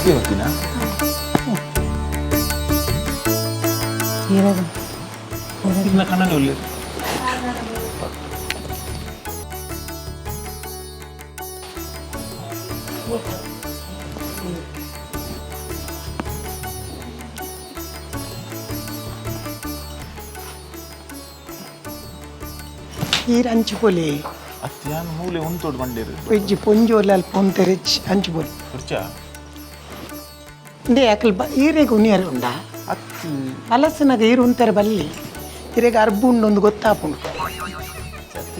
ಹೋಗ್ತೀನಾ ಇಲ್ಲ ಕಣ್ಣಲ್ಲಿ ಒಳ್ಳೆ ಈರು ಹಂಚಿಪೊಲಿ ಅತ್ಯಾನ ಮೂಲೆ ಒಂತೋಡು ಬಂಡೇರು ವೆಜ್ಜಿ ಪೊಂಜೋಲಿ ಅಲ್ಪ ಒಂತೆರೆಚ್ ಹಂಚಿಪೊಲಿ ಕುರ್ಚ ಇಂದೇ ಯಾಕಲ್ ಈರೆಗೆ ಉನಿಯರು ಉಂಡ ಅತ್ತು ಹಲಸಿನಾಗ ಈರು ಉಂತಾರೆ ಬಲ್ಲಿ ಈರೆಗೆ ಅರ್ಬು ಉಂಡೊಂದು ಗೊತ್ತಾಪುಂಡು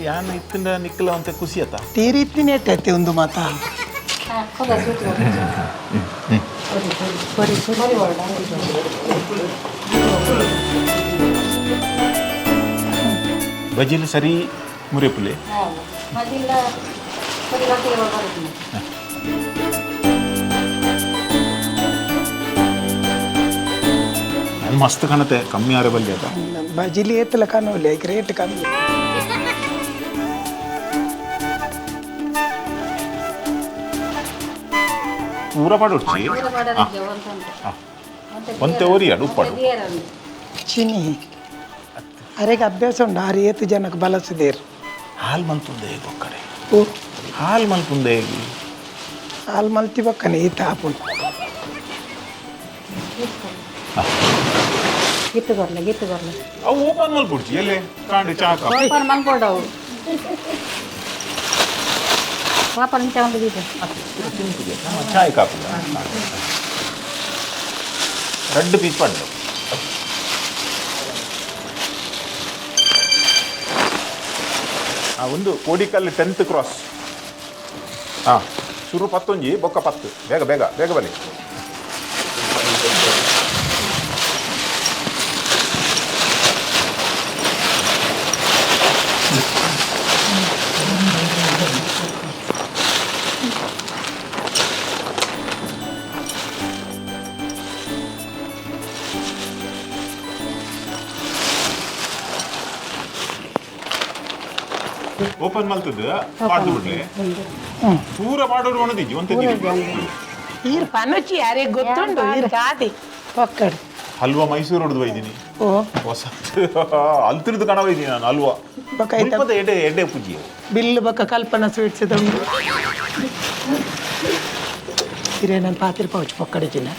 ಯಾನ ಇತ್ತಿಂದ ನಿಕ್ಕಲ ಅಂತ ಖುಷಿ ಆತ ತೀರಿ ಇತ್ತಿನೇ ಇಟ್ಟೈತೆ ಒಂದು ಮಾತ ಬಜಿಲು ಸರಿ ಮುರಿಪುಲೆ ಅದು ಮಸ್ತ್ ಕಾಣುತ್ತೆ ಕಮ್ಮಿ ಆರೆ ಬಲ್ಲಿ ಅದ ಬಜಿಲಿ ಏತಲ ಕಾಣೋಲ್ಲ ಈಗ ರೇಟ್ ಕಮ್ಮಿ ಪೂರ ಪಾಡು ಉಚ್ಚಿ ಒಂತೆ ಓರಿ ಅಡು ಉಪ್ಪಾಡು ಚಿನಿ ಅರೆಗೆ ಅಭ್ಯಾಸ ಉಂಡು ಆರು ಏತು ಜನಕ್ಕೆ ಬಲಸಿದೇರು ಹಾಲು ಮಲ್ಪುಂದೆ ಬೊಕ್ಕಡೆ ಓ ಹಾಲು ಮಲ್ಪುಂದೆ ಹಾಲು ಮಲ್ತಿ ಬಕ್ಕನೆ ಈತ ಆಪುಂಡು ಗಿತ್ತು ಬರ್ಲೆ ಅವು ಓಪನ್ ಮಲ್ಪುಡ್ಚಿ ಎಲ್ಲೇ ಕಾಂಡಿ ಚಾಕ ಓಪನ್ ಮಲ್ಕೊಡವು ಪಾಪನ್ ತಗೊಂಡು ಬೀಜ ಚಾಯ್ ಕಾಪು ರೆಡ್ ಪೀಸ್ ಪಡ್ಡು ಒಂದು ಕೋಡಿಕಲ್ಲು 10th ಕ್ರಾಸ್ ಹಾಂ ಶುರು 11 ಬೊಕ್ಕ 10 ಬೇಗ ಬೇಗ ಬೇಗ ಬನ್ನಿ ಓಪನ್ ಮಲ್ತದ್ದು ಪಾಡ್ದು ಬಿಡ್ಲಿ ಪೂರ ಪಾಡೋರು ಒಣದಿಜ್ಜಿ ಒಂತೆ ಈರು ಪನಚಿ ಯಾರಿಗೆ ಗೊತ್ತುಂಡು ಈರು ಕಾದಿ ಪಕ್ಕಡು ಹಲ್ವಾ ಮೈಸೂರು ಹೊಡೆದು ಒಯ್ದೀನಿ ಓ ಹೊಸ ಅಲ್ತಿರ್ದು ಕಣ ಒಯ್ದೀನಿ ನಾನು ಹಲ್ವಾ ಎಡೆ ಎಡೆ ಪೂಜಿ ಬಿಲ್ಲು ಬಕ್ಕ ಕಲ್ಪನಾ ಸ್ವೀಟ್ಸ್ ಉಂಡು ಇರೇ ನಾನು ಪಾತ್ರೆ ಪೌಚ್ ಪಕ್ಕಡಿಚಿನ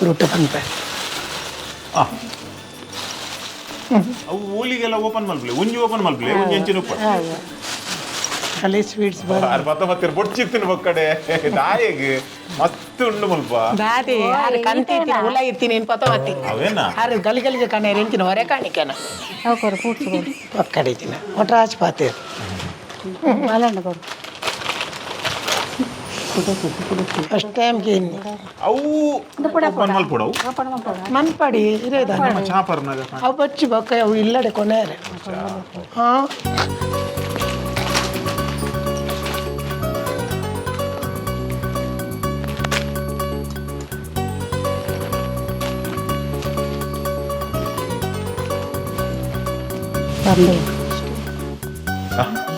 ರೂಟ ಪಂಪ ಅವು ಓಲಿಗೆಲ್ಲ ಓಪನ್ ಮಲ್ಪಲೆ ಒಂಜಿ ಓಪನ್ ಮಲ್ಪಲೆ ಒಂಜಿ ಹೆಂಚಿನ ಉಪ್ಪ ಅಲ್ಲೇ ಸ್ವೀಟ್ಸ್ ಮತ್ತೆ ಬೊಡ್ಚಿತ್ತಿನ ಬಕ್ಕಡೆ ದಾಯಿಗೆ ಮಸ್ತ್ ಉಂಡು ಮಲ್ಪ ದಾದಿ ಆರು ಕಂತಿ ಇತ್ತೀನಿ ಹುಲ ಇರ್ತೀನಿ ಏನು ಪತ ಮತ್ತಿ ಅವೇನಾ ಆರು ಗಲಿಗಲಿಗೆ ಕಣ್ಣೆ ಹೆಂಚಿನ ಹೊರೆ ಕಾಣಿಕೆನ ಹೋಗೋರು ಕೂಡ್ಸ್ಕೊಂಡು ಪಕ್ಕಡಿಚಿನ ಒಟ್ರಾಚ್ ಪಾತೆ ಮಲಂಡ ಕೊಡು ಫಸ್ಟ್ ಟೈಮ್ಗೆ ಅವು ಓಪನ್ ಮಲ್ಪೊಡವು ಓಪನ್ ಮಲ್ಕೊಡ ಮನ್ಪಡಿ ಇರೇದ ಚಾಪರ್ನಾಗ ಅವು ಬಚ್ಚಿ ಬಕ್ಕ ಅವು ಇಲ್ಲಡೆ ಕೊನೆಯರೆ ಹಾಂ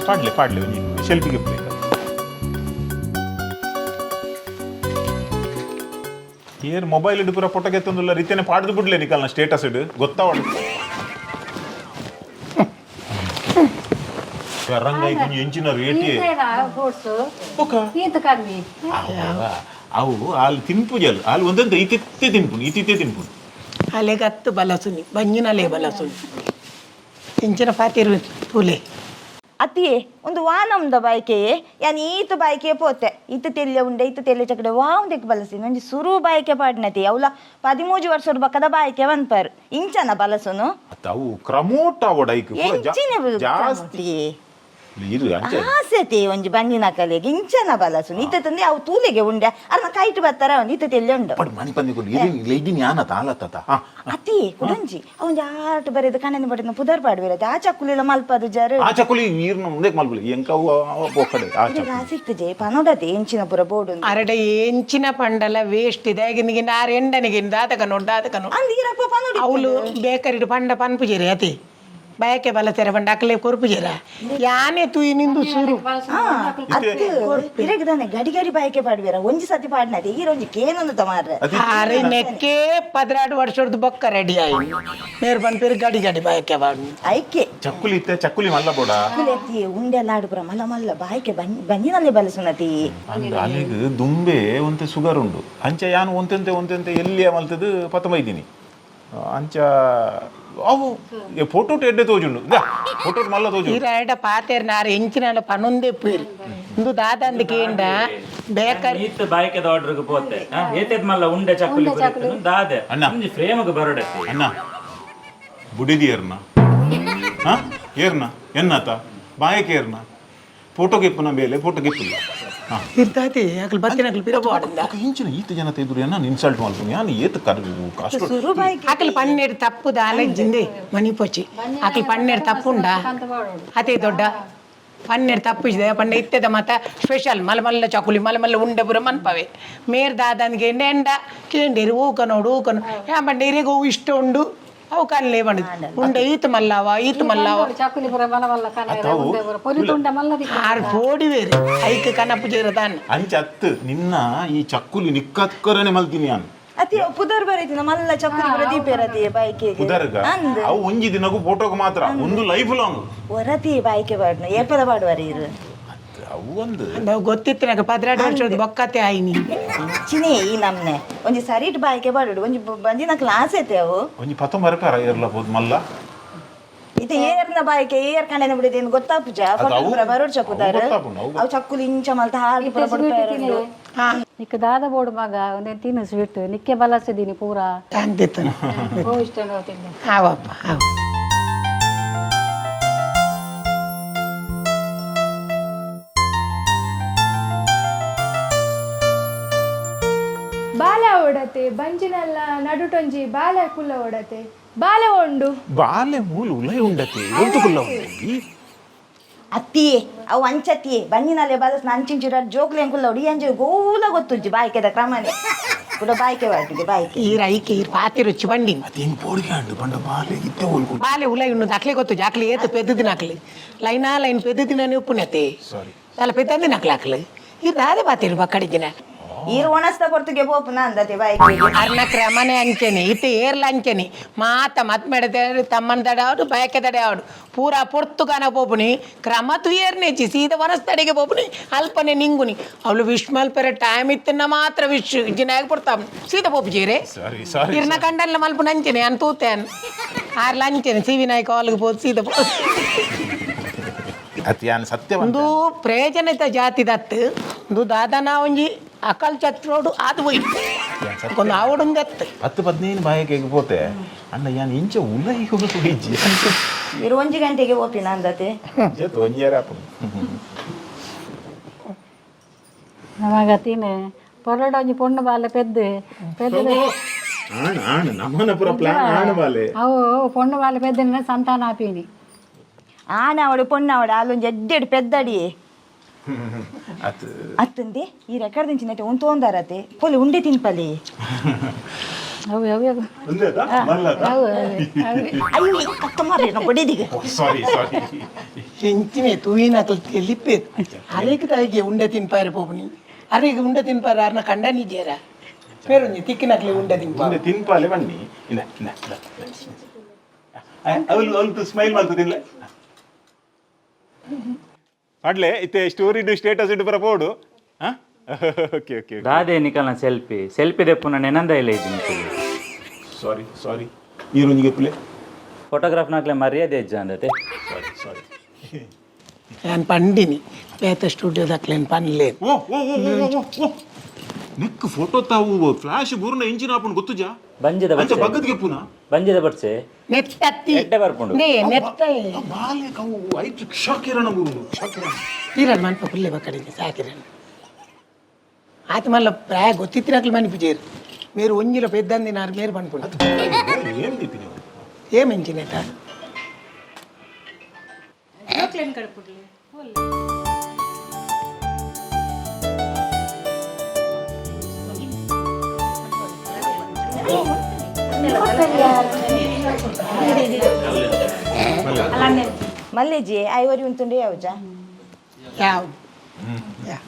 ಪಾಡ್ಲೆ ಪಾಡ್ಲೆ ಸೆಲ್ಫಿಗೆ ಏರ್ ಮೊಬೈಲ್ ಇಡು ಪೂರ ಫೋಟೋ ಗೆತ್ತೊಂದಿಲ್ಲ ರೀತಿಯೇ ಪಾಡ್ದು ಬಿಡ್ಲೆ ನಿಕಲ್ನ ಸ್ಟೇಟಸ್ ಇಡು ಗೊತ್ತಾವಡು ರಂಗಾಯಿ ಕೊಂಚ ಹೆಂಚಿನ ರೇಟಿ ಅವು ಅಲ್ಲಿ ತಿನ್ಪುಜಲ್ ಅಲ್ಲಿ ಒಂದೊಂದು ಇತಿತ್ತೆ ತಿನ್ಪುನು ಅಲೆಗೆ ಹತ್ತು ಬಲಸುನಿ ಬಂಜಿನಲೆ ಬಲಸುನಿ ಇಂಚಿನ ಪಾತಿರು ತೂಲೆ ಅತಿಯೇ ಒಂದು ವಾನಮ್ದ ಬಾಯ್ಕೆಯೇ ಯಾನ್ ಈತ ಬಾಯ್ಕೆ ಪೋತೆ ಇತ್ತು ತೆಲ್ಲೆ ಉಂಡೆ ಇತ್ತು ತೆಲ್ಲೆ ಚಕಡೆ ವಾವುದಕ್ಕೆ ಬಲಸಿ ನಂಜಿ ಸುರು ಬಾಯ್ಕೆ ಪಾಡ್ನತಿ ಅವಲ 13 ವರ್ಷದ ಬಕ್ಕದ ಬಾಯ್ಕೆ ಬಂದ್ಪಾರು ಇಂಚನ ಬಲಸುನು ಅವು ಕ್ರಮೋಟ ಒಡೈಕ್ ಜಾಸ್ತಿ ಇರು ಅಂಚೆ ಆಸೆತೆ ಒಂಜಿ ಬಂಜಿನ ಕಲೆಗೆ ಇಂಚನ ಬಲಸು ನೀತ ತಂದೆ ಅವು ತೂಲೆಗೆ ಉಂಡೆ ಅರ್ನ ಕೈಟ್ ಬರ್ತಾರ ನೀತ ತೆಲ್ಲೆ ಉಂಡು ಬಟ್ ಮನಿ ಪಂದಿಕೊಂಡು ಇದಿನಿ ಆನತ ಆಲತ್ತ ಅತಿ ಕುಡಂಜಿ ಅವನ್ ಆಟ ಬರೆದು ಕಣ್ಣನ ಬಡಿನ ಪುದರ್ ಪಾಡ್ಬಿರತ್ತೆ ಆ ಚಕ್ಕುಲಿಲ ಮಲ್ಪದು ಜರ ಆ ಚಕ್ಕುಲಿ ನೀರ್ನ ಮುಂದೆ ಮಲ್ಪಲಿ ಎಂಕ ಪೋಕಡೆ ಆ ಚಕ್ಕುಲಿ ಸಿಕ್ತದೆ ಪನೋಡತೆ ಎಂಚಿನ ಪುರ ಬೋಡು ಅರಡೆ ಎಂಚಿನ ಪಂಡಲ ವೇಸ್ಟ್ ಇದೆ ಆಗಿನಿಗೆ ನಾರು ಎಂಡನಿಗೆ ದಾತಕನು ಅಂದಿರಪ್ಪ ಪನೋಡಿ ಅವಳು ಬೇಕರಿಡು ಪಂಡ ಪನ್ಪುಜೇರಿ ಅತಿ ಬಯಕೆ ಬಲ ತೆರೆ ಬಂಡ ಅಕ್ಕಲೆ ಕೊರ್ಪುಜೇರ ಯಾನೆ ತುಯಿ ನಿಂದು ಸುರು ಇರಗದಾನೆ ಗಡಿ ಗಡಿ ಬಾಯಕೆ ಪಾಡ್ಬೇರ ಒಂಜಿ ಸತಿ ಪಾಡ್ನದೆ ಈಗ ಒಂಜಿ ಕೇನೊಂದು ತಮಾರ್ರೆ ಅರೆ ನೆಕ್ಕೆ 16 ವರ್ಷದ ಬೊಕ್ಕ ರೆಡಿ ಆಯಿ ಮೇರ್ ಬಂದ್ ಪೇರು ಗಡಿ ಗಡಿ ಬಯಕೆ ಬಾಡು ಐಕೆ ಚಕ್ಕುಲಿ ಇತ್ತೆ ಚಕ್ಕುಲಿ ಮಲ್ಲ ಬೋಡ ಕುಲೆತಿ ಉಂಡೆ ಲಾಡುಪುರ ಮಲ್ಲ ಮಲ್ಲ ಬಾಯಕೆ ಬಂಜಿನಲ್ಲಿ ಬಲಸುನತಿ ಅಂದ ಅಲ್ಲಿಗೆ ದುಂಬೆ ಒಂತೆ ಸುಗರ್ ಉಂಡು ಅಂಚ ಯಾನು ಒಂತೆಂತೆ ಎಲ್ಲಿಯ ಮಲ್ತದು ಪತ್ತಮೈದಿನಿ ಅಂಚ ಅವು ಫೋಟೋ ಎಡ್ಡೆ ತೋಜುಂಡು ಫೋಟೋ ಮಲ್ಲ ತೋಜು ಇರ ಪಾತೇರ್ ನಾರು ಎಂಚಿನ ಪನೊಂದೆ ಪೇರು ಇಂದು ದಾದಂದು ಕೇಂಡ ಬೇಕರಿ ಈತ ಬಾಯ್ಕದ ಆರ್ಡರ್ಗೆ ಪೋತೆ ಏತೇತ್ ಮಲ್ಲ ಉಂಡೆ ಚಕ್ಕುಲಿ ಬರುತ್ತೆ ದಾದೆ ಒಂಜಿ ಫ್ರೇಮ್ಗೆ ಬರೋಡತ್ತೆ ಅಣ್ಣ ಬುಡಿದಿ ಏರ್ನ ಏರ್ನ ಎನ್ನತ ಬಾಯಕ್ಕೆ ಏರ್ನ ಫೋಟೋ ಗೆಪ್ಪನ ಬೇಲೆ ಫೋಟೋ ಗೆಪ್ಪಿಲ್ಲ ಇರ್ತಾತಿ ಅಕ್ಲು ಬತ್ತಿನ ಅಕ್ಲು ಪಿರಬೋಡಿಂದ ಇಂಚಿನ ಈತ ಜನ ತೆಗೆದ್ರು ಏನ ಇನ್ಸಲ್ಟ್ ಮಾಡ್ತೀನಿ ನಾನು ಏತ್ ಕಷ್ಟ ಸುರು ಬಾಯ್ಕೆ ಅಕ್ಲು ಪನ್ನೆರಡು ತಪ್ಪು ದಾಲೆಜ್ಜಿಂದೆ ಮನಿ ಪೊಚ್ಚಿ ಅಕ್ಲು ಪನ್ನೆರಡು ತಪ್ಪುಂಡ ಅದೇ ದೊಡ್ಡ ಪನ್ನೆರಡು ತಪ್ಪಿಸಿದೆ ಪಂಡ ಇತ್ತದ ಮತ್ತ ಸ್ಪೆಷಲ್ ಮಲಮಲ್ಲ ಚಕುಲಿ ಮಲಮಲ್ಲ ಉಂಡೆ ಪುರ ಮನ್ಪವೆ ಮೇರ್ ದಾದನ್ಗೆ ಎಂಡ ಕೇಂಡೇರಿ ಊಕನೋಡು ಯಾ ಬಂಡ ಇರಿಗೂ ಇಷ್ಟ ಉಂಡು ಅವು ಕಲ್ಲೇ ಬಂಡಿದ್ದು ಉಂಡೆ ಈತ ಮಲ್ಲವ ಚಕ್ಕುಲಿ ಪುರ ಮಲ ಮಲ್ಲ ಕನ ಉಂಡೆ ಪುರ ಪೊಲಿತು ಉಂಡೆ ಮಲ್ಲದಿ ಆರು ಪೋಡಿ ಬೇರೆ ಐಕ ಕನಪು ಜೇರದಾನ ಅಂಚ ಅತ್ತು ನಿನ್ನ ಈ ಚಕ್ಕುಲಿ ನಿಕ್ಕಕ್ಕರನೆ ಮಲ್ತೀನಿ ನಾನು ಅತಿ ಪುದರ್ ಬರೀತಿನ ಮಲ್ಲ ಚಕ್ಕುಲಿ ಪುರ ದೀಪೇರತಿ ಬಾಯ್ಕೆಗೆ ಕುದರ್ಗ ಅವು ಒಂಜಿ ದಿನಗೂ ಫೋಟೋಗೆ ಮಾತ್ರ ಒಂದು ಲೈಫ್ ಲಾಂಗ್ ಹೊರತಿ ಬಾಯ್ಕೆ ಬಾಡ್ನ ಏಪದ ಬಾಡುವರಿ ಇರು ಅವು ಒಂದು ನಾವು ಗೊತ್ತಿತ್ತು ನನಗೆ 16 ವರ್ಷದ ಬೊಕ್ಕತೆ ಆಯ್ನಿ ಚಿನಿ ಈ ನಮ್ನೆ ಒಂಜಿ ಸರಿಟ್ ಬಾಯ್ಕೆ ಬಾಡುಡು ಒಂಜಿ ಬಂಜಿನ ಕ್ಲಾಸ್ ಐತೆ ಅವು ಒಂಜಿ 19 ಇರ್ಲಬಹುದು ಮಲ್ಲ ಇದು ಏರ್ನ ಬಾಯ್ಕೆ ಏರ್ ಕಣ್ಣನ ಬಿಡಿದೇನು ಗೊತ್ತಾಪುಜ ಪುರ ಬರೋಡ್ ಚಕ್ಕುದಾರ ಅವು ಚಕ್ಕುಲಿ ಇಂಚ ಮಲ್ತ ಹಾಗೆ ಪುರ ಬಡ್ಪಾರು ನಿಕ್ಕ ದಾದ ಬೋಡು ಮಗ ಒಂದೇ ತಿನ್ನು ಸ್ವೀಟ್ ನಿಕ್ಕೆ ಬಲಸಿದೀನಿ ಪೂರ ಅಂತಿತ್ತು ಓ ಇಷ್ಟ ನೋಡ್ತಿದ್ದೆ ಹಾವಪ್ಪ ಹಾವು ಬಾಲ ಓಡತೆ ಬಂಜಿನಲ್ಲ ನಡುಟೊಂಜಿ ಬಾಲ ಕುಲ್ಲ ಓಡತೆ ಬಾಲ ಉಂಡು ಬಾಲೆ ಮೂಲು ಉಲೈ ಉಂಡತಿ ಎಂತುಕುಲ್ಲ ಉಂಡಿ ಅತ್ತಿಯೇ ಅವು ಅಂಚತ್ತಿಯೇ ಬಂಜಿನಲ್ಲೇ ಬಲಸ್ ಅಂಚಿಂಚಿರ ಜೋಕ್ಲೆ ಅಂಕುಲ್ಲ ಹೊಡಿ ಅಂಜಿ ಗೋಲ ಗೊತ್ತುಜ್ಜಿ ಬಾಯ್ಕೆದ ಕ್ರಮನೆ ಕೂಡ ಬಾಯ್ಕೆ ಬಾಟಿಗೆ ಬಾಯ್ಕೆ ಈರ ಐಕೆ ಈರ್ ಪಾತಿ ರುಚಿ ಬಂಡಿನ ಅದೇನು ಪೋಡಿಗೆ ಅಂಡು ಬಂಡ ಬಾಲೆ ಇತ್ತೆ ಹೋಲ್ಕೊಂಡು ಬಾಲೆ ಉಲ ಇನ್ನು ಅಕ್ಲೆ ಗೊತ್ತು ಜಾಕ್ಲಿ ಏತು ಪೆದ್ದ ದಿನ ಅಕ್ಲಿ ಲೈನ್ ಪೆದ್ದ ದಿನ ನೀವು ಪುಣ್ಯತೆ ಸಾರಿ ಅಲ್ಲ ಪೆದ್ದ ದಿನ ಅಕ್ಲಿ ಈರ್ ರಾದೆ ಪಾತಿರು ಬಕ್ಕಡಿ ದಿನ ಈರು ಒಣಸ್ತ ಕೊಡ್ತಿಗೆ ಪೋಪುನ ಅಂದತೆ ಬಾಯ್ಕೆ ಅರ್ನ ಕ್ರಮನೆ ಅಂಚೆನೆ ಇತ್ತೆ ಏರ್ಲ ಅಂಚೆನೆ ಮತ್ ಮೇಡದೆ ತಮ್ಮನ ದಡ ಆಡು ಬಯಕೆ ದಡೆ ಆಡು ಪೂರಾ ಪೊರ್ತುಗಾನ ಪೋಪುನಿ ಕ್ರಮ ತು ಏರ್ನೇಚಿ ಸೀದಾ ವನಸ್ತಡೆಗೆ ಪೋಪುನಿ ಅಲ್ಪನೆ ನಿಂಗುನಿ ಅವಳು ವಿಶ್ ಮಲ್ಪೆರೆ ಟೈಮ್ ಇತ್ತನ್ನ ಮಾತ್ರ ವಿಶ್ ಜಿನಾಗಿ ಪಡ್ತಾವ್ ಸೀದಾ ಪೋಪು ಜೀರೆ ಸಾರಿ ಇರ್ನ ಕಂಡಲ್ಲ ಮಲ್ಪುನ ಅಂಚೆನೆ ಅನ್ ತೂತೇನ್ ಆರ್ಲ ಅಂಚೆನೆ ಸಿ ವಿನಾಯಕ ಹಾಲ್ಗೆ ಪೋದು ಸೀದಾ ಪೋ ಅತ್ಯಾನ್ ಸತ್ಯ ಒಂದು ಪ್ರಯೋಜನಿತ ಜಾತಿ ದತ್ತು ಒಂದು ದಾದನ ಒಂಜಿ ಅಕಲ್ ಚತ್ರೋಡು ಅದು ಹೋಯ್ತು ಒಂದು ಆವಡೊಂದತ್ತು 10-15 ಬಾಯಕ್ಕೆ ಹೋತೆ ಅಣ್ಣ ಯಾನ್ ಇಂಚ ಉಲೈ ಹೋಗಿ ಇರು ಒಂಜಿ ಗಂಟೆಗೆ ಹೋಪಿನ ಅಂದತೆ ನಮಗ ತಿನ್ನೆ ಪೊರಡ ಒಂಜಿ ಪೊಣ್ಣು ಬಾಲ ಪೆದ್ದು ನಮ್ಮನ ಪುರ ಪ್ಲಾನ್ ಆಣ ಬಾಲೆ ಅವು ಪೊಣ್ಣು ಬಾಲ ಪೆದ್ದಿನ ಸಂತಾನ ಆಪೀನಿ ಆನ ಅವಳು ಪೊಣ್ಣವಳು ಅಲ್ಲೊಂದು ಎಡ್ಡೆಡು ಪೆದ್ದಡಿ ಅತ್ ಅತ್ತಂದೆ ಈ ರೆಕಾರ್ಡ್ ದಿಂಚಿನೈತೆ ಉಂಟು ತೊಂದಾರತೆ ಪೊಲಿ ಉಂಡೆ ತಿನ್ಪಲಿ ಅವು ಯಾವ್ಯಾವ ಅಯ್ಯೋ ಕತ್ತ ಮಾರ್ರೆ ನಾವು ಬಡಿದಿಗೆ ಸಾರಿ ಹೆಂಚಿನೆ ತೂಯಿನ ಲಿಪ್ಪೆ ಅರೇಕ ತಾಯಿಗೆ ಉಂಡೆ ತಿನ್ಪಾರೆ ಪೋಪುನಿ ಅರೇಗೆ ಉಂಡೆ ತಿನ್ಪಾರೆ ಅರ್ನ ಕಂಡ ನಿಜೇರ ಬೇರೊಂದು ತಿಕ್ಕಿನಕ್ಲೆ ಉಂಡೆ ತಿನ್ಪಾರೆ ತಿನ್ಪಾಲೆ ಬನ್ನಿ ಅವಳು ಸ್ಮೈಲ್ ಮಾಡ್ತದಿಲ್ಲ ಅಡ್ಲೆ ಇತ್ತೆ ಸ್ಟೋರಿ ಸ್ಟೇಟಸ್ ಇಟ್ಟು ಬರಬಹುದು ಓಕೆ ಓಕೆ ದಾದೆ ನಿಕಲ್ನ ಸೆಲ್ಫಿ ದೆಪ್ಪುನ ನೆನಂದ ಇಲ್ಲ ಇದ್ದೀನಿ ಸಾರಿ ಈರುಂಜಿಗೆ ಪ್ಲೇ ಫೋಟೋಗ್ರಾಫ್ ನಾಕ್ಲೆ ಮರ್ಯಾದೆ ಹೆಜ್ಜೆ ಅಂದತೆ ಸಾರಿ ನಾನು ಪಂಡಿನಿ ಬೇತ ಸ್ಟುಡಿಯೋದಕ್ಲೇನು ಪನ್ಲೇನು ಓ ನಿಕ್ ಫೋಟೋ ತಾವು ಫ್ಲಾಶ್ ಬೂರ್ನ ಇಂಜಿನ್ ಆಪನ್ ಗೊತ್ತುಜಾ ಬಂಜಿದ ಅಂಚ ಬಗ್ಗದ್ಗೆ ಪುನ ಬಂಜಿದ ಬಡ್ಸೆ ನೆತ್ತತ್ತಿ ಎಡ್ಡೆ ಬರ್ಕೊಂಡು ನೇ ನೆತ್ತ ಬಾಲೆ ಕವು ಐದು ಕ್ಷಕಿರಣ ಗುರು ಕ್ಷಕಿರಣ తీరాలి మనకు పుల్లే పక్కడికి సాకిరండి ఆత మళ్ళీ ప్రాయ గొత్తిత్తినట్లు మనిపించారు మీరు ఒంజిలో పెద్దని తిన్నారు మీరు పనుకున్నారు ఏం తిప్పిన ఏమించినట మళ్ళీ జీ ఐవరి ఉంటుండే అవజా యావ్ యా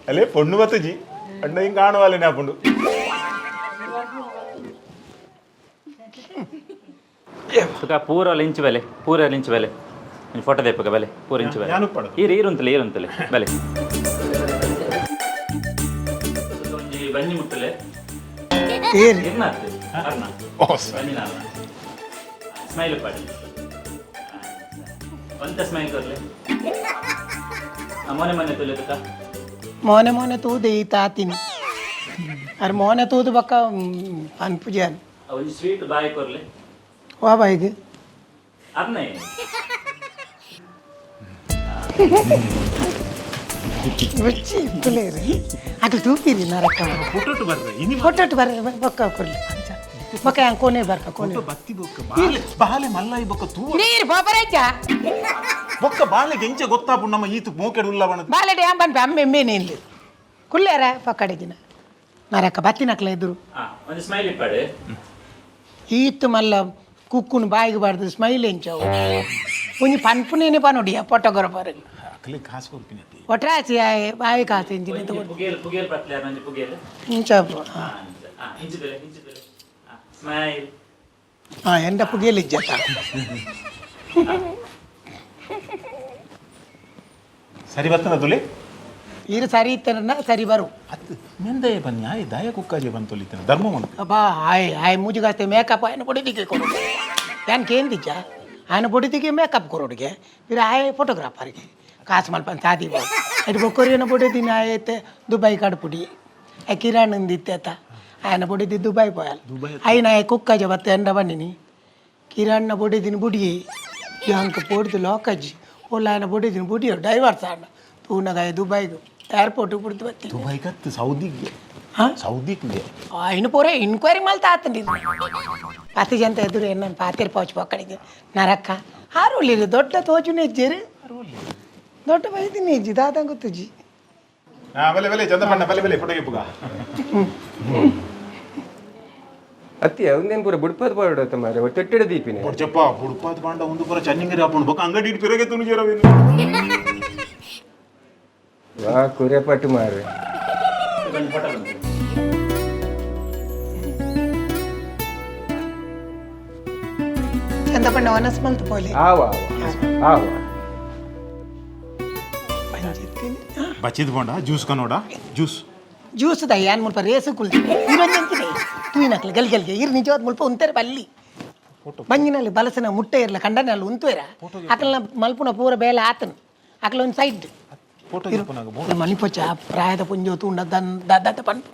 ಅಲ್ಲೇ ಪೊಣ್ಣು ಬತ್ತಜಿ ಅಣ್ಣ ಹಿಂಗೆ ಕಾಣುವಲ್ಲ ನಾ ಪುಂಡು ತುಕ ಪೂರ ಇಂಚು ಬೆಲೆ ಪೂರ ಇಂಚು ಬೆಲೆ ಫೋಟೋ ತೆಪ್ಪಗ ಬೆಲೆ ಪೂರ ಇಂಚು ಬೆಲೆ ಯಾನು ಪಡದು ಈರುಂತಲೆ ಬೆಲೆ ಒಂಜಿ ಬಂಜಿ ಮುಟ್ಟಲೆ తీరు ಇರ್ನಾತ್ತೆ ಅರ್ನ ಬಂಜಿನ ಅರ್ನ ಸ್ಮೈಲ್ ಪಾಡಿ ಒಂತ ಸ್ಮೈಲ್ ಕೊರ್ಲೆ ಮೊನೆ ಮೊನೆ ತುಲೆ ತುಕ మోనె మోనె తూది ఈ తాతిని అరే మోనె తూదు పక్క అనిపించాను ಒಂಜಿ ಸ್ವೀಟ್ ಬಾಯಿ ಕೊರ್ಲೆ వా బాయికి ಅರ್ನೇ వచ్చి ఇంపులేరు అటు చూపిరి నరక ಫೋಟೋಟ್ ಬರ್ರೆ ಇನಿ పొట్టట్టు బర్ర బొక్క కొర్లి బొక్క కొనే బర్క కొనే ಬತ್ತಿ ಬೊಕ್ಕ ಬಾಲೆ ಮಲ್ಲ ಈ ಬೊಕ್ಕ ತೂ ನೀರು ಬೊಬ್ಬರೈತ ಬೊಕ್ಕ ಬಾಲೆ ಗೆಂಚ ಗೊತ್ತಾಪು ನಮ್ಮ ಈತು ಮೋಕೆಡು ಉಲ್ಲ ಬಣ బాలెడు ఏం పని అమ్మ ఎమ్మేనేం లేదు కుళ్ళారా పక్కడిగిన నరక బతినట్ల ఎదురు ಒಂದು ಸ್ಮೈಲ್ ಇಪ್ಪಾಡು ఈత్తు మళ్ళా కుక్కును బాయికి పడుతుంది స్మైల్ ఎంచావు కొంచెం పనుపు నేనే పనుడియా పొట్టగొరపారు ಅಕಲಿ ಕಾಸು ಕೊಡ್ತೀನಿ ಒಟ್ರಾಚಿ ಬಾವಿ ಕಾಸಿಂಚಿ ಪುಗೇಲ್ ಪತ್ಲೆ ಒಂಜಿ ಪುಗೇಲ್ ఇంచాపు ಇಂಚು ಬೆಲೆ ಸ್ಮೈಲ್ ఎండ పుగేలు ఇజ్జత ಸರಿ ಬರ್ತನ ತುಲೆ ఈరు సరి ఇస్తానన్నా సరి బరు ಅದು ಮೆಂದಯ ಬನ್ನಿ ದಯ ಕುಕ್ಕಾಜೆ ಬಂದು ತೊಲಿತಾನೆ ಧರ್ಮ ಉಂಟು అబ్బా ఆయన ముజ్జు కాస్తే మేకప్ ఆయన పొడి దిగే కొడు దానికి ఏం దిచ్చా ఆయన పొడి దిగి మేకప్ కొడుడిಗೆ మీరు ఆయ ఫోటోగ్రాఫర్కి కాసు మల్పని సాది అటు ఒక్కరిన పొడి తిని అయితే దుబాయ్ కడుపుడి ఆ కిరాణ్ ఇత్తేత ఆయన పొడి ది దుబాయ్ పోయాలి ఆయన కుక్క బತ್ತ ఎండ బండిని కిరాణ్ పొడి తిని బుడి ఇంక పొడిది లోకజ్జి వాళ్ళు ఆయన పొడి తిని బుడి డైవర్స్ ఆడ తూనగా దుబాయ్కు ಏರ್ಪೋರ್ಟ್ ಬಿಡ್ತು ಬತ್ತಿ ದುಬೈ ಕತ್ತು ಸೌದಿಗೆ ಸೌದಿಗೆ ఆయన పోరే ఎంక్వైరీ మళ్ళీ తాతండి పత్తి జంత ఎదురు ఎన్న పాతిరి పోవచ్చు అక్కడికి నరక్క ఆరోళ్ళు దొడ్ಡ తోచు నెజ్జరు ದೊಡ್ಡ ವೈದ್ಯ ನೆಜ್ಜಿ ದಾದ ಗೊತ್ತುಜ್ಜಿ ಬಲೆ ಬಲೆ ಚಂದ ಬಣ್ಣ ಬಲೆ ಬಲೆ ಫೋಟೋಗೆ ಪುಗ ಅತ್ತಿ ಅವನೇನು ಪೂರ ಬುಡ್ಪದ ಪಾಡೋತ ಮಾರೆ ಒಟ್ಟೆಟ್ಟೆಡ ದೀಪಿನೇ ಚಪ್ಪ ಬುಡ್ಪಾದ ಪಾಂಡ ಒಂದು ಪೂರ ಚನ್ನಿಂಗರಿ ಹಾಕೊಂಡು ಬೊಕ್ಕ ಅಂಗಡಿ ಇಟ್ಟು ಪಿರಗೆ ತುಣಿಜೇರವೇನು ವಾ ಕುರೆ ಪಟ್ಟು ಮಾರೆ ಫೋಟೋ ಚಂದಪಣ್ಣ ವನಸ್ ಮಂತ್ ಪೋಲಿ ಆವಾ ಆವಾ ಬಚ್ಚಿದ ಪೋಂಡ ಜ್ಯೂಸ್ ಕನ್ನೋಡ ಜ್ಯೂಸ್ ಜ್ಯೂಸ್ ದ ಯಾನ್ ಮುಲ್ಪ ರೇಸು ಕುಲ್ತಿ ಇರಂಜಂತಿನಿ ತೂಯಿನಕ್ಲೆ ಗಲ್ಗಲ್ಗೆ ಇರ್ ನಿಜವಾದ ಮುಲ್ಪ ಉಂತಾರೆ ಬಲ್ಲಿ ಬಂಜಿನಲ್ಲಿ ಬಲಸನ ಮುಟ್ಟೆ ಇರ್ಲ ಕಂಡನಲ್ಲಿ ಉಂತುವೆರ ಅಕಲ್ನ ಮಲ್ಪುನ ಪೂರ ಬೇಲೆ ಆತನ್ ಅಕಲ ಒಂದು ಸೈಡ್ ಫೋಟೋ ಮನಿಪೊಚ್ಚ ಪ್ರಾಯದ ಪುಂಜೋತು ಉಂಡ ದತ್ತ ಪಂಪು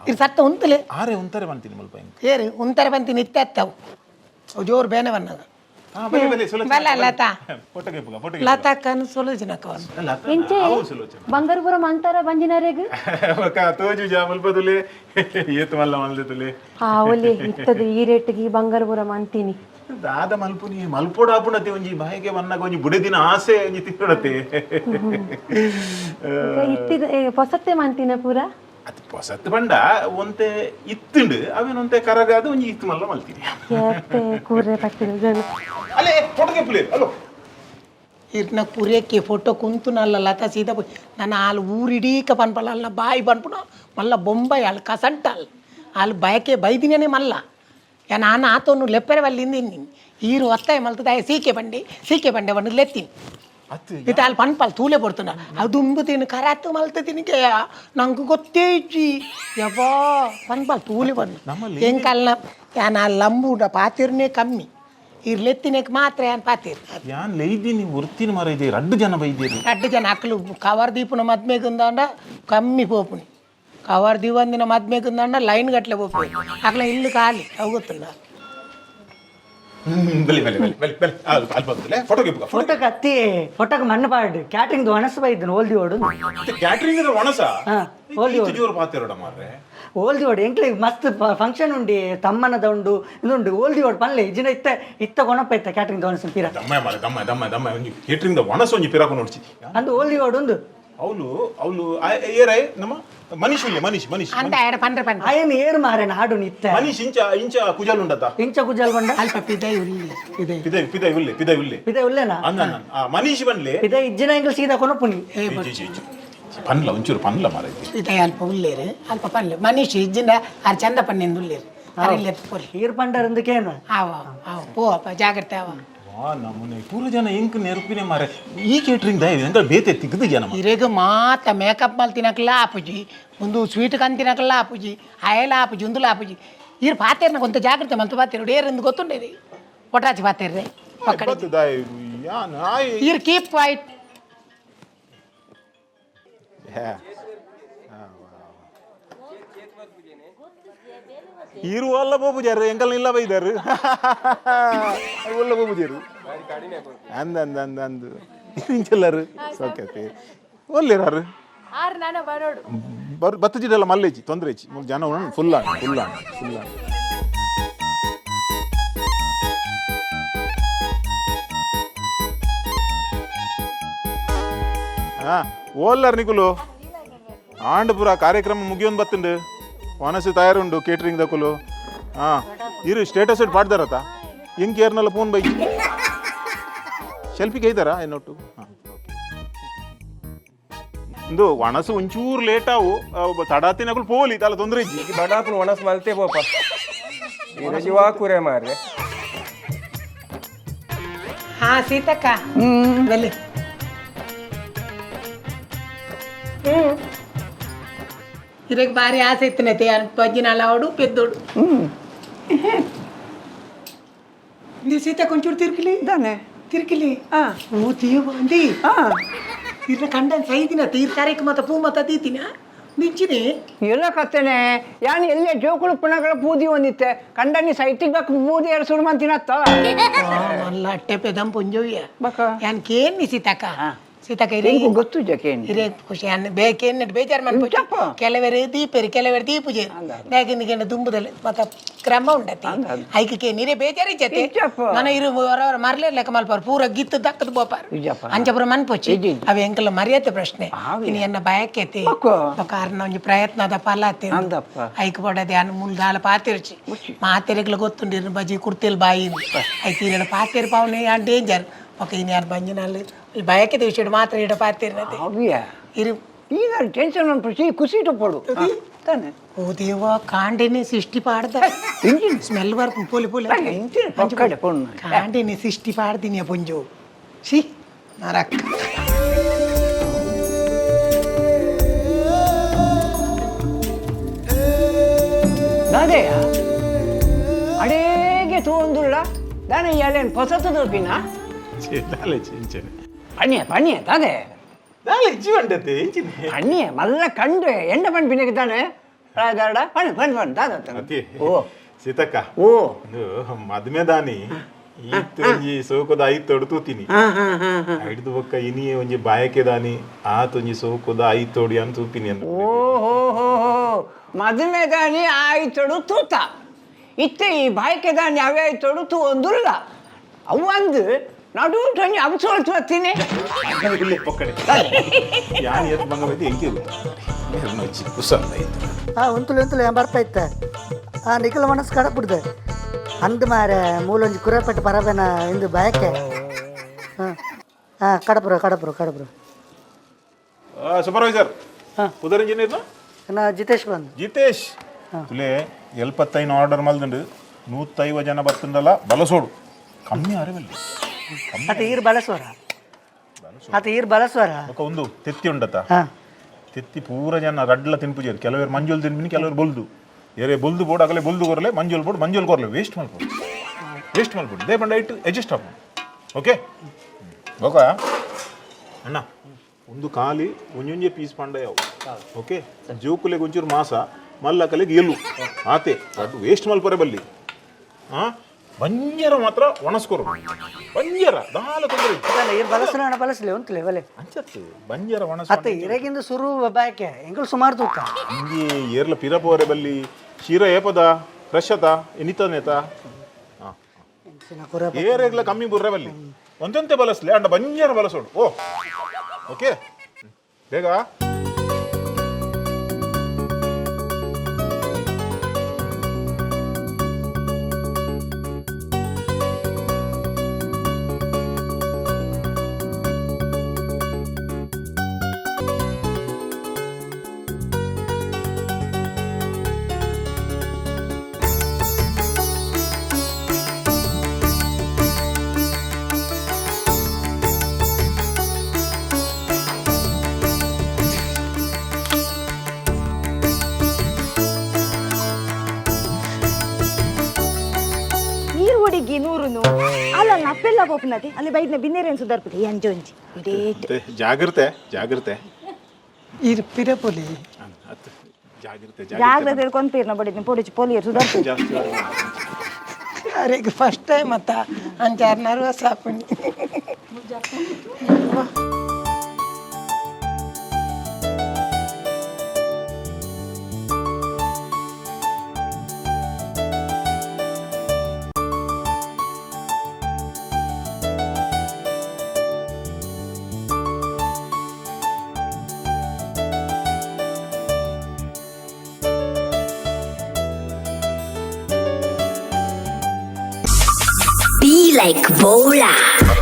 ಇರ್ ಸತ್ತ ಉಂತಲೆ ಆರೆ ಒಂತಾರೆ ಬಂತೀನಿ ಮಲ್ಪ ಏರು ಉಂತಾರೆ ಬಂತೀನಿ ಇತ್ತವು ಜೋರು ಬೇನೆ ಬನ್ನದ ಬಲೆ ಬಲೆ ಸುಲಚ ಬಲ್ಲ ಲತಾ ಫೋಟೋಗೆ ಪುಗ ಫೋಟೋಗೆ ಲತಾ ಕನ್ ಸುಲೋಚನ ಕವನ್ ಇಂಚೆ ಬಂಗಾರಪುರಂ ಅಂತಾರ ಬಂಜಿನರೆಗ್ ಬೊಕ್ಕ ತೋಜು ಜಾ ಮಲ್ಪ ತುಲೆ ಏತ್ ಮಲ್ಲ ಮಲ್ದೆ ತುಲೆ ಒಲೆ ಇತ್ತದ ಈ ರೇಟ್ಗೆ ಬಂಗಾರಪುರಂ ಅಂತೀನಿ ದಾದ ಮಲ್ಪುನಿ ಮಲ್ಪೋಡ ಆಪುಣತೆ ಒಂಜಿ ಬಾಯಿಗೆ ಬನ್ನಾಗ ಒಂಜಿ ಬುಡೆದಿನ ಆಸೆ ಒಂಜಿ ತಿನ್ನಡತೆ ಇತ್ತಿದ ಹೊಸತ್ತೆ ಮಂತಿನ ಪೂರ ಅದು ಹೊಸತ್ತು ಬಂಡ ಒಂತೆ ಇತ್ತುಂಡು ಅವೇನೊಂತೆ ಕರಗಾದ ಒಂಜಿ ಇತ್ತು ಮಲ್ಲ ಮಲ್ತೀನಿ ಯಾತೆ ಕೂರೆ ಪಟ್ಟಿನ ಜನ ಅಲ್ಲೇ ಫೋಟೋಗೆ ಪುಲೆ ಅಲ್ಲೋ ಇರ್ನ ಕುರಿಯಕ್ಕೆ ಫೋಟೋ ಕುಂತು ನಲ್ಲ ಲತಾ ಸೀದಾ పోయి ನನ್ನ వాళ్ళు ఊరిడీక పనపల బాయి పనుపున మళ్ళీ బొంబాయి వాళ్ళు కసంటాలు వాళ్ళు బయకే బయదినే మళ్ళా యా నాన్న ఆతో నువ్వు లెప్పరే వాళ్ళు ఇంది ఈరు వస్తాయి మళ్ళీ సీకే బండి వండి లెత్తిని ಇದು ಅಲ್ಲಿ ಪನ್ಪಲ್ ತೂಲೆ ಬರ್ತನ ಅದು ದುಂಬುತ್ತೀನಿ ಕರಾತು ಮಲ್ತ ತಿನ್ಕೆ ನಂಗೆ ಗೊತ್ತೇ ಇಜ್ಜಿ ಯಬ್ಬಾ ಪನ್ಪಲ್ ತೂಲೆ ಬಂದು ಹೆಂಕಲ್ಲ ಯಾನ್ ಆ ಲಂಬುಡ ಪಾತಿರ್ನೇ ಕಮ್ಮಿ ಇರ್ಲೆತ್ತಿನಕ್ಕೆ ಮಾತ್ರ ಏನ್ ಪಾತಿರ್ ಯಾನ್ ಲೈದಿನಿ ಉರ್ತಿನ ಮರ ಇದೆ 2 ಜನ ಬೈದಿರಿ 2 ಜನ ಅಕ್ಕಲು ಕವರ್ ದೀಪನ ಮದ್ಮೆಗಂದಾಂಡ ಕಮ್ಮಿ ಪೋಪುನಿ ಕವರ್ ದಿವಂದಿನ ಮದ್ಮೆಗಂದಾಂಡ ಲೈನ್ ಗಟ್ಲೆ ಪೋಪುನಿ ಅಕ್ಲ ಇಲ್ಲು ಖಾಲಿ ಹೋಗುತ್ತಿಲ್ಲ ಫೋಟೋಗೆ ಅತ್ತಿ ಫೋಟೋಗೆ ಮಣ್ಣು ಪಾಡು ಕ್ಯಾಟ್ರಿಂಗ್ ಒಣಸ ಬೈದನು ಓಲ್ದಿ ಓಡು ಕ್ಯಾಟ್ರಿಂಗ್ ಒಣಸ ಓಲ್ದಿ ಓಡು ಎಂಕ್ಲೆ ಮಸ್ತ್ ಫಂಕ್ಷನ್ ಉಂಡಿ ತಮ್ಮನದ ಉಂಡು ಇನ್ನುಂಡು ಓಲ್ದಿ ಓಡು ಪನ್ಲೆ ಇಜಿನ ಇತ್ತ ಕೊಣಪ್ಪ ಇತ್ತ ಕ್ಯಾಟ್ರಿಂಗ್ ಒಣಸ ಪಿರ ಕೇಟ್ರಿಂಗ್ ಒಣಸ ಒಂಜಿ ಪಿರಾಕು ನೋಡ್ಸಿ ಅಂದು ಓಲ್ದಿ ಓಡು ಉಂದು ಅವಳು ಏರೈ ನಮ್ಮ ಮನೀಶ್ ಅಂತ ಎಡ ಪಂಡ್ರೆ ಪಂಡ್ರೆ ಆಯನ್ ಏರ್ ಮಾರೇನ ಹಾಡು ನಿತ್ತ ಮನೀಶ್ ಇಂಚ ಕುಜಲ್ ಉಂಡತ ಇಂಚ ಕುಜಲ್ ಬಂಡ ಅಲ್ಪ ಪಿದೈ ಉಲ್ಲಿ ಪಿದೈ ಉಲ್ಲೆ ಇದೇ ಉಲ್ಲೇನಾ ಮನೀಶ್ ಬನ್ಲೆ ಇದೇ ಇಜ್ಜಿನ ಎಂಗ್ಲ ಸೀದಾ ಕೊನಪುನಿ ಪನ್ಲ ಒಂಚೂರು ಪನ್ಲ ಮಾರೈತಿ ಪಿದೈ ಅಲ್ಪ ಉಲ್ಲೇರು ಅಲ್ಪ ಪನ್ಲೆ ಮನೀಶ್ ಇಜ್ಜಿಂದ ಆರು ಚಂದ ಪನ್ನಿಂದ ಉಲ್ಲೇರು ಅರಿಲ್ಲ ಪೋರಿ ಈರ್ ಪಂಡರಂದಕ್ಕೇನು ಆವ ಪೋ ಅಪ್ಪ ಜಾಗ್ರತೆ ಅವ ನಮ್ಮನೆ ಪೂರ ಜನ ಎಂಕ್ ನೆರಪಿನೇ ಮಾರೆ ಈ ಕೇಟ್ರಿಂಗ್ ಎಂತ ಬೇತೆ ತಿಗ್ದು ಜನ ಇರೇಗ ಮಾತ ಮೇಕಪ್ ಮಲ್ ತಿನ್ನಕಲ್ಲ ಆಪುಜಿ ಒಂದು ಸ್ವೀಟ್ ಕನ್ ತಿನ್ನಕಲ್ಲ ಆಪುಜಿ ಆಯಲ ಆಪುಜಿ ಒಂದುಲ ಆಪುಜಿ ಈರ್ ಪಾತೇರ್ನ ಕೊಂತ ಜಾಗ್ರತೆ ಮಲ್ತು ಪಾತೇರು ಏರೆಂದು ಗೊತ್ತುಂಡೇರಿ ಒಟ್ರಾಚಿ ಪಾತೇರ್ರೆ ಈರ್ ಕೀಪ್ ಕ್ವೈಟ್ ಇರುವಲ್ಲ ಬೋಬುಜಾರು ಎಂಕಲ್ ಇಲ್ಲ ಬೈದಾರು ಒಲ್ಲ ಬೋಬುಜಾರು ಅಂದು ಇಂಚೆಲ್ಲರು ಸೌಖ್ಯತೆ ಒಲ್ಲೇರಾರು ಬತ್ತಜಿಡಲ್ಲ ಮಲ್ಲೇಜಿ ತೊಂದರೆ ಹೆಚ್ಚಿ ಜನ ಫುಲ್ ಓಲ್ಲರ್ ನಿಕುಲು ಆಂಡ್ ಪೂರ ಕಾರ್ಯಕ್ರಮ ಮುಗಿಯೊಂದು ಬತ್ತುಂಡು ವನಸು ತಯಾರುಂಡು ಕೇಟ್ರಿಂಗ್ ದಕುಲು ಇರು ಸ್ಟೇಟಸ್ ಇಟ್ಟು ಪಾಡ್ದಾರತ ಹೆಂಗ್ ಕೇರ್ನಲ್ಲ ಫೋನ್ ಬೈ ಸೆಲ್ಫಿಗೆ ಐತಾರ ಏನೊಟ್ಟು ಇಂದು ವನಸು ಒಂಚೂರು ಲೇಟ್ ಆವು ತಡಾತಿನಕುಲು ಪೋಲಿ ತಲ ತೊಂದರೆ ಇಜ್ಜಿ ಬಡಾಪುನ ಒಣಸ್ ಮಲ್ತೆ ಪೋಪ ಶಿವಾ ಕೂರೆ ಮಾರ್ರೆ ಹಾ ಸೀತಕ್ಕ ಬಲ್ಲಿ ಇರಕ್ಕೆ ಭಾರಿ ಆಸೆ ಇತ್ತನೈತೆ ಪಜ್ಜಿನ ಅವಡು ಪೆದ್ದೋಡು ನೀವು ಸೀತಾ ಕೊಂಚೂರು ತಿರ್ಕಿಲಿ ತಿರ್ಕಿಲಿ ಓ ತೀವ ಅಂದಿ ಇರ ಕಂಡನ್ ಸೈದಿನ ತೀರ್ ಕಾರ್ಯಕ್ಕೆ ಮತ್ತ ಪೂ ಮತ್ತ ತೀತಿನ ನಿಂಚಿನಿ ಎಲ್ಲ ಕತ್ತೇನೆ ಯಾನ್ ಎಲ್ಲೇ ಜೋಕುಳು ಪುಣಗಳ ಪೂದಿ ಒಂದಿತ್ತೆ ಕಂಡನಿ ಸೈಟಿಗೆ ಬೇಕು ಪೂದಿ ಎರಡು ಸುಡು ಮಂತಿನತ್ತ ಮಲ್ಲ ಅಟ್ಟೆ ಪೆದಂ ಪುಂಜೋಯ್ಯ ಯಾನ್ ಕೇನ್ ಸೀತಾಕ ಸೀತಾಕ ಗೊತ್ತು ಜಕೇನ್ ಇರೇ ಖುಷಿ ಅನ್ನ ಬೇಕೇನ್ ಬೇಜಾರು ಮಾಡ್ಬೇಕು ಕೆಲವರೆ ದೀಪರಿ ಕೆಲವರೆ ದೀಪುಜೆ ಬೇಕಿಂದ ದುಂಬುದಲ್ಲಿ ಮತ್ತ ಕ್ರಮ ಉಂಡತಿ ಐಕೆ ನೀರೇ ಬೇಜಾರು ಇಜ್ಜತಿ ನನ್ನ ಇರು ಹೊರವರ ಮರ್ಲೇ ಲೆಕ್ಕ ಮಲ್ಪಾರ ಪೂರ ಗಿತ್ತು ದಕ್ಕದ ಬೋಪಾರ ಅಂಚಪುರ ಮನ್ಪೊಚ್ಚಿ ಅವ ಎಂಕಲ ಮರ್ಯಾದೆ ಪ್ರಶ್ನೆ ಇನ್ನು ಎನ್ನ ಬಯಕೆತಿ ಕಾರಣ ಒಂಜಿ ಪ್ರಯತ್ನದ ಫಲ ಐಕ್ ಪಡದೆ ಅನ್ನ ಮುಲ್ದಾಲ ಪಾತಿರ್ಚಿ ಮಾತೆರೆಗ್ಲ ಗೊತ್ತುಂಡಿರು ಬಜಿ ಕುರ್ತಿಲ್ ಬಾಯಿ ಐಕ್ ಇರ ಪಾತಿರ್ ಪಾವನೆ ಯಾನ್ ಡೇಂಜರ್ ಓಕೆ ಇನ್ನು ಯಾರು ಬಂಜಿನಲ್ಲಿ ಭಯಕ್ಕೆ ವಿಷಯ ಮಾತ್ರ ಇಡ ಪಾತಿರ್ನತೆ ಇರು ಈಗ ಟೆನ್ಷನ್ ಅನ್ಪಡಿಸಿ ಖುಷಿ ಟೊಪ್ಪಡು ತಾನೆ ಓ ದೇವ ಕಾಂಡಿನಿ ಸಿಷ್ಟಿ ಪಾಡ್ದ ಸ್ಮೆಲ್ ಬರ್ಕು ಪೋಲಿ ಪೋಲಿ ಕಾಂಡಿನಿ ಸಿಷ್ಟಿ ಪಾಡ್ದಿನಿ ಪುಂಜು ಸಿ ನರಕ್ ದಾದೆಯ ಅಡೇಗೆ ತೋಂದುಳ್ಳ ದಾನೆ ಯಾಲೇನು ಹೊಸತು ತೋಪಿನ ಪಣ್ಯ ತಾದೆ ಪಣ್ಯ ಮಲ್ಲ ಕಂಡ್ರೆ ಎಂಡ ಪಣ್ ಪಿನಕ್ಕಿದ್ದಾನೆ ಓ ಸೀತಕ್ಕ ಓ ಮದ್ಮೆ ದಾನಿ ಈ ಸೋಕದ ಐದು ತೊಡ್ತೂತೀನಿ ಹಿಡಿದು ಬೊಕ್ಕ ಇನಿ ಒಂಜಿ ಬಾಯಕೆ ದಾನಿ ಆತೊಂಜಿ ಸೋಕದ ಐದು ತೊಡಿ ಅಂತ ತೂಪಿನಿ ಅಂತ ಓಹೋ ಮದ್ಮೆ ದಾನಿ ಆಯ್ತೊಡು ತೂತ ಇತ್ತೆ ಈ ಬಾಯಕೆ ದಾನಿ ಅವೇ ಆಯ್ತೊಡು ತೂ ಒಂದುಲ್ಲ ಅವಂದು ನಡು ಟೊಂಜಿ ಅವಸೋಳ್ತು ಹತ್ತೀನಿ ಯಾನ್ ಎತ್ ಬಂಗ ಬೈದು ಹೆಂಗೆ ಕುಸಲ್ಲ ಒಂತುಲು ಬರ್ತಾ ಇತ್ತ ನಿಖಿಲ ಮನಸ್ಸು ಕಡಪಿಡ್ದೆ ಅಂದು ಮಾರ ಮೂಲೊಂಜಿ ಕುರಪೆಟ್ಟು ಪರಬೇನ ಇಂದು ಬಾಯಕ್ಕೆ ಕಡಪುರ ಸೂಪರ್ವೈಸರ್ ಉದರ್ ಇಂಜಿನಿಯರ್ ನಾ ಜಿತೇಶ್ ಬಂದು ಜಿತೇಶ್ ತುಲೆ 75 ಆರ್ಡರ್ ಮಲ್ದಂಡು 150 ಜನ ಬರ್ತಂದಲ್ಲ ಬಲಸೋಡು ಕಮ್ಮಿ ಅರಿವಲ್ಲಿ ಮತ್ತೆ ಈರು ಬಳಸೋರ ಆತ ಈರ್ ಬಳಸುವರ ఒక ಒಂದು ತೆತ್ತಿ ಉಂಡತ ಹಾ ತೆತ್ತಿ ಪೂರ ಜನ ರಡ್ಲ ತಿನ್ಪುಜೇರು ಕೆಲವರು ಮಂಜುಲ್ ತಿನ್ಪಿನಿ ಕೆಲವರು ಬೊಲ್ದು ಏರೆ ಬೊಲ್ದು ಬೋರ್ಡ್ ಆಗಲೇ ಬೊಲ್ದು ಕೊರಲೆ ಮಂಜುಲ್ ಬೋರ್ಡ್ ಮಂಜುಲ್ ಕೊರಲೆ ವೇಸ್ಟ್ ಮಲ್ಪೊಡು ದೇ ಬಂಡ ಇಟ್ಟು ಅಡ್ಜಸ್ಟ್ ಆಪು ಓಕೆ ಓಕ ಅಣ್ಣ ಒಂದು ಖಾಲಿ ಒಂಜೊಂಜೆ ಪೀಸ್ ಪಂಡ ಯಾವು ಓಕೆ ಜೋಕುಲೆಗೆ ಒಂಚೂರು ಮಾಸ ಮಲ್ಲ ಕಲೆಗೆ ಎಲು ಆತೆ ಅದು ವೇಸ್ಟ್ ಮಲ್ಪರೆ ಬಲ್ಲಿ ಹಾಂ ಬಂಜರ ಮಾತ್ರ ಒಣಸ್ಕೊರು ಬಂಜರ ದಾಲ ತೊಂದರೆ ಈರ್ ಬಳಸಲ ಬಳಸಲಿ ಒಂತಲೇ ಬಲೆ ಅಂಚತ್ತು ಬಂಜರ ಒಣಸ್ ಅತ್ತ ಇರಗಿಂದ ಶುರು ಬಾಯ್ಕೆ ಎಂಕಲ್ ಸುಮಾರು ತೂಕ ಹಿಂಗೆ ಏರ್ಲ ಪಿರಪೋರೆ ಬಲ್ಲಿ ಶೀರ ಏಪದ ಫ್ರೆಶ್ ಅತ ಎನಿತನೇತ ಏರೆಗ್ಲ ಕಮ್ಮಿ ಬುರ್ರೆ ಬಲ್ಲಿ ಒಂದೊಂತೆ ಬಳಸ್ಲಿ ಅಂಡ ಬಂಜರ ಬಳಸೋಡು ಓ ಓಕೆ ಬೇಗ ಹುಡುಗಿ ನೂರುನು ಅಲ್ಲ ನಪ್ಪೆಲ್ಲ ಪೋಪನತೆ ಅಲ್ಲಿ ಬೈದ್ನ ಬಿನ್ನೇರೇನು ಸುಧಾರ್ಪತಿ ಅಂಜೊಂಜಿ ಇಡೇಟ್ ಜಾಗ್ರತೆ ಜಾಗ್ರತೆ ಇರ್ ಪಿರಪೊಲಿ ಜಾಗ್ರತೆ ಜಾಗ್ರತೆ ಕೊಂತೀರ್ನ ಬಡಿದ್ನ ಪೊಡಿಚಿ ಪೊಲಿಯರ್ ಸುಧಾರ್ಪತಿ ಜಾಸ್ತಿ ಅರೆಗೆ ಫಸ್ಟ್ ಟೈಮ್ ಅತ್ತ ಅಂಚಾರು ನರ್ವಸ್ ಹಾಪಣಿ Be like BOLAR.